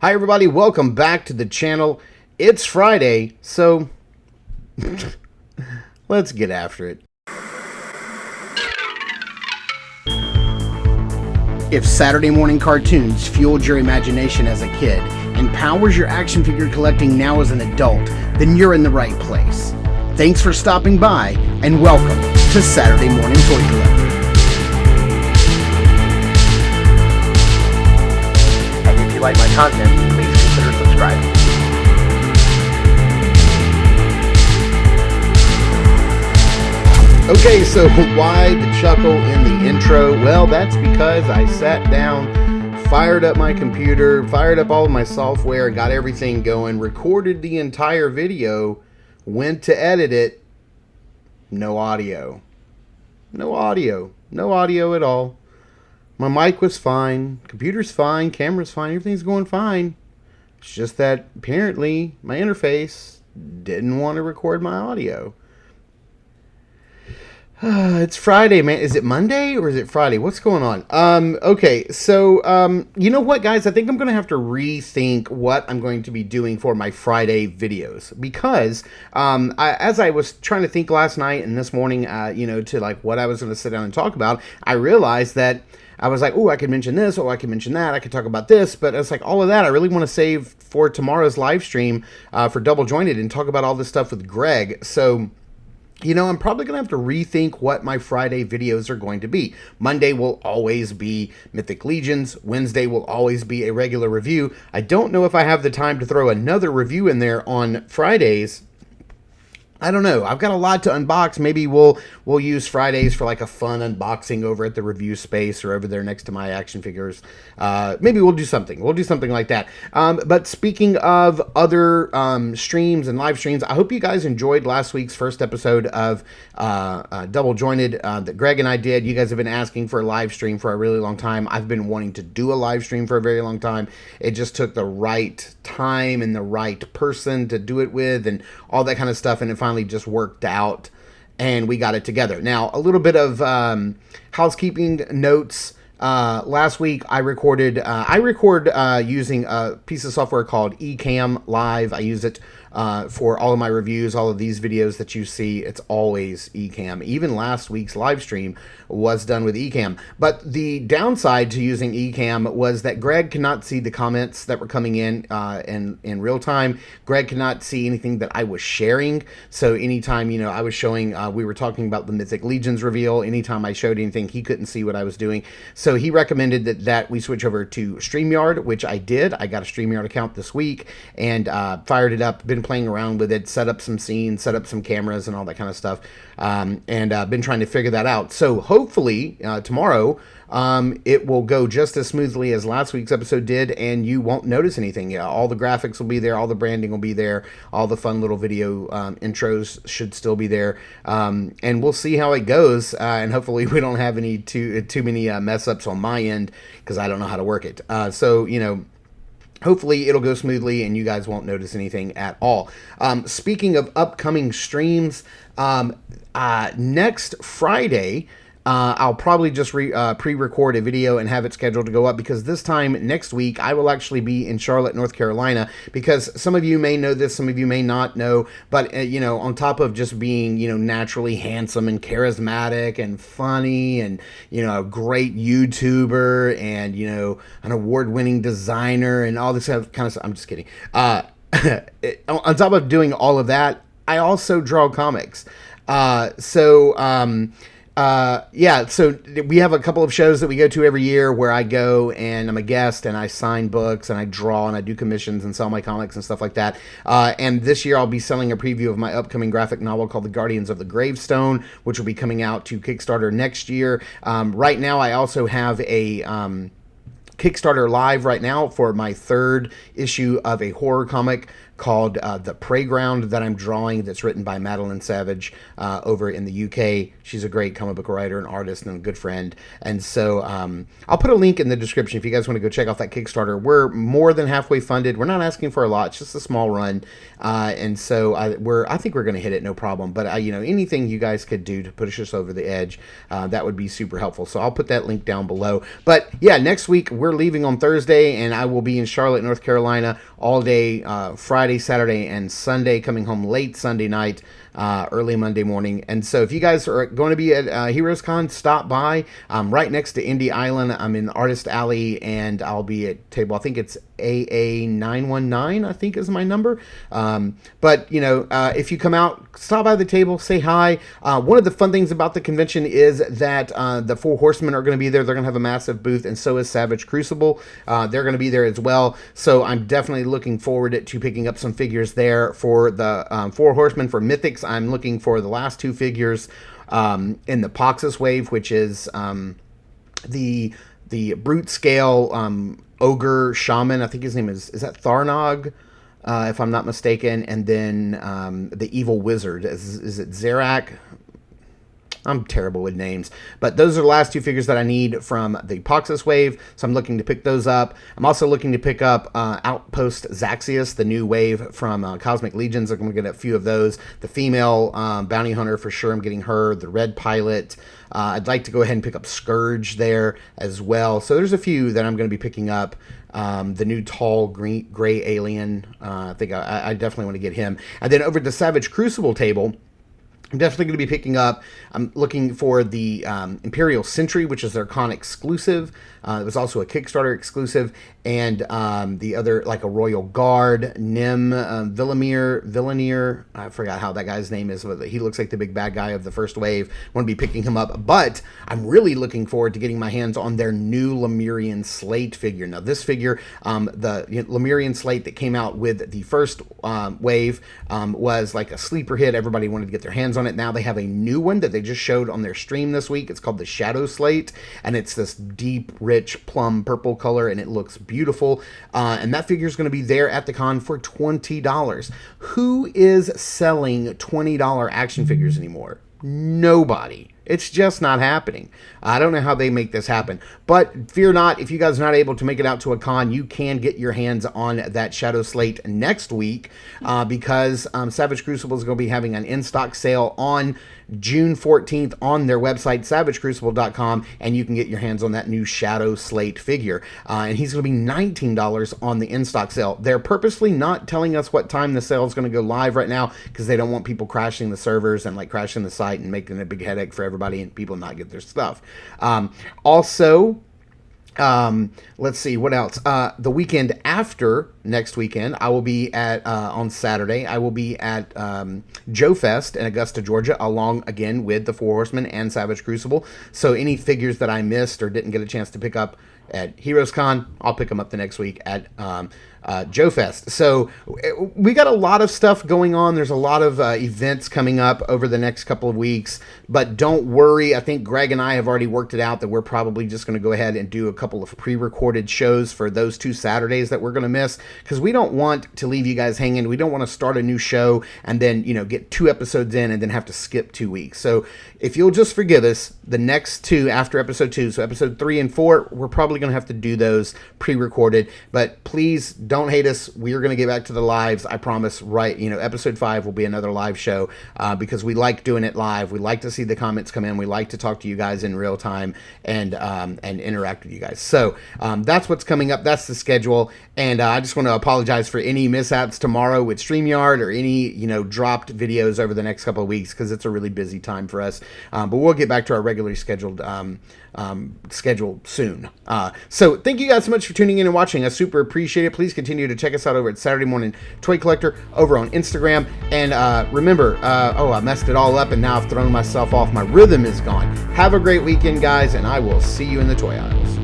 Hi everybody, welcome back to the channel. It's Friday, so let's get after it. If Saturday morning cartoons fueled your imagination as a kid and powers your action figure collecting now as an adult, then you're in the right place. Thanks for stopping by and welcome to Saturday Morning Toy Collector. And if you like my content, please consider subscribing. Okay, so why the chuckle in the intro? Well, that's because I sat down, fired up my computer, fired up all of my software, got everything going, recorded the entire video, went to edit it, no audio. No audio at all. My mic was fine, computer's fine, camera's fine, everything's going fine. It's just that apparently my interface didn't want to record my audio. It's Friday, man. Is it Monday or is it Friday? What's going on? Okay, so, you know what, guys? I think I'm going to have to rethink what I'm going to be doing for my Friday videos. Because, as I was trying to think last night and this morning, to like what I was going to sit down and talk about, I realized that I was like, oh, I could mention this, or I could mention that, I could talk about this, but it's like all of that I really want to save for tomorrow's live stream for Double Jointed and talk about all this stuff with Greg. So, I'm probably going to have to rethink what my Friday videos are going to be. Monday will always be Mythic Legions. Wednesday will always be a regular review. I don't know if I have the time to throw another review in there on Fridays. I don't know. I've got a lot to unbox. Maybe we'll use Fridays for like a fun unboxing over at the review space or over there next to my action figures. Maybe we'll do something. We'll do something like that. But speaking of other streams and live streams, I hope you guys enjoyed last week's first episode of Double Jointed that Greg and I did. You guys have been asking for a live stream for a really long time. I've been wanting to do a live stream for a very long time. It just took the right time and the right person to do it with and all that kind of stuff, and it finally just worked out and we got it together. Now, a little bit of housekeeping notes. Last week I record using a piece of software called Ecamm Live. I use it for all of my reviews, all of these videos that you see. It's always Ecamm. Even last week's live stream was done with Ecamm. But the downside to using Ecamm was that Greg cannot see the comments that were coming in real time. Greg cannot see anything that I was sharing. So anytime, I was showing, we were talking about the Mythic Legions reveal. Anytime I showed anything, he couldn't see what I was doing. So he recommended that we switch over to StreamYard, which I did. I got a StreamYard account this week and fired it up, been playing around with it, set up some scenes, set up some cameras and all that kind of stuff, and been trying to figure that out. So hopefully tomorrow it will go just as smoothly as last week's episode did, and you won't notice anything. Yeah, all the graphics will be there, all the branding will be there, all the fun little video intros should still be there, and we'll see how it goes, and hopefully we don't have any too many mess ups on my end because I don't know how to work it. Hopefully it'll go smoothly and you guys won't notice anything at all. Speaking of upcoming streams, next Friday, I'll probably just pre-record a video and have it scheduled to go up, because this time next week I will actually be in Charlotte, North Carolina, because some of you may know this, some of you may not know, but on top of just being, naturally handsome and charismatic and funny and, a great YouTuber and, an award-winning designer and all this kind of stuff. I'm just kidding. On top of doing all of that, I also draw comics. So we have a couple of shows that we go to every year where I go and I'm a guest and I sign books and I draw and I do commissions and sell my comics and stuff like that. And this year I'll be selling a preview of my upcoming graphic novel called The Guardians of the Gravestone, which will be coming out to Kickstarter next year. Right now I also have a Kickstarter live right now for my third issue of a horror comic called The Playground that I'm drawing, that's written by Madeline Savage over in the UK. She's a great comic book writer and artist and a good friend. And so I'll put a link in the description if you guys want to go check out that Kickstarter. We're more than halfway funded. We're not asking for a lot. It's just a small run. And so I think we're going to hit it no problem. But anything you guys could do to push us over the edge, that would be super helpful. So I'll put that link down below. But yeah, next week we're leaving on Thursday, and I will be in Charlotte, North Carolina all day, Friday, Saturday, and Sunday, coming home late Sunday night, early Monday morning. And so if you guys are going to be at Heroes Con, stop by. I'm right next to Indie Island. I'm in Artist Alley, and I'll be at table, I think it's AA919, I think is my number. But if you come out, stop by the table, say hi. One of the fun things about the convention is that the Four Horsemen are going to be there. They're going to have a massive booth, and so is Savage Crucible. They're going to be there as well. So I'm definitely looking forward to picking up some figures there for the Four Horsemen. For Mythics, I'm looking for the last two figures in the Poxus wave, which is the brute scale ogre shaman. I think his name is that Tharnog, if I'm not mistaken. And then the evil wizard, is it Zerak? I'm terrible with names, but those are the last two figures that I need from the Poxus wave, so I'm looking to pick those up. I'm also looking to pick up Outpost Zaxius, the new wave from Cosmic Legions. I'm going to get a few of those. The female bounty hunter, for sure, I'm getting her. The red pilot. I'd like to go ahead and pick up Scourge there as well. So there's a few that I'm going to be picking up. The new tall gray alien, I think I definitely want to get him. And then over at the Savage Crucible table, I'm definitely going to be picking up, I'm looking for the Imperial Sentry, which is their con exclusive. It was also a Kickstarter exclusive. And the other, like a Royal Guard, Nim, Villanir, I forgot how that guy's name is, but he looks like the big bad guy of the first wave. I want to be picking him up. But I'm really looking forward to getting my hands on their new Lemurian Slate figure. Now, this figure, the Lemurian Slate that came out with the first wave, was like a sleeper hit. Everybody wanted to get their hands on it. Now they have a new one that they just showed on their stream this week. It's called the Shadow Slate, and it's this deep, rich plum purple color, and it looks beautiful. And that figure is going to be there at the con for $20. Who is selling $20 action figures anymore? Nobody. It's just not happening. I don't know how they make this happen. But fear not, if you guys are not able to make it out to a con, you can get your hands on that Shadow Slate next week because Savage Crucible is going to be having an in-stock sale on June 14th on their website, savagecrucible.com, and you can get your hands on that new Shadow Slate figure. And he's going to be $19 on the in-stock sale. They're purposely not telling us what time the sale is going to go live right now because they don't want people crashing the servers and like crashing the site and making a big headache for everybody and people not get their stuff. Also, let's see what else. The weekend after next weekend, I will be at on Saturday. I will be at Joe Fest in Augusta, Georgia, along again with the Four Horsemen and Savage Crucible. So any figures that I missed or didn't get a chance to pick up at Heroes Con, I'll pick them up the next week at Joe Fest. So we got a lot of stuff going on. There's a lot of events coming up over the next couple of weeks, but don't worry. I think Greg and I have already worked it out that we're probably just going to go ahead and do a couple of pre-recorded shows for those 2 Saturdays that we're going to miss, because we don't want to leave you guys hanging. We don't want to start a new show and then, get 2 episodes in and then have to skip 2 weeks. So if you'll just forgive us, the next 2 after episode 2, so episode 3 and 4, we're probably going to have to do those pre-recorded, but please don't hate us. We are going to get back to the lives, I promise. Right, episode 5 will be another live show because we like doing it live. We like to see the comments come in. We like to talk to you guys in real time and interact with you guys. So that's what's coming up. That's the schedule. And I just want to apologize for any mishaps tomorrow with StreamYard or any dropped videos over the next couple of weeks because it's a really busy time for us. But we'll get back to our regularly scheduled schedule soon. So thank you guys so much for tuning in and watching. I super appreciate it. Please continue to check us out over at Saturday Morning Toy Collector over on Instagram. And remember, I messed it all up and now I've thrown myself off. My rhythm is gone. Have a great weekend, guys, and I will see you in the toy aisles.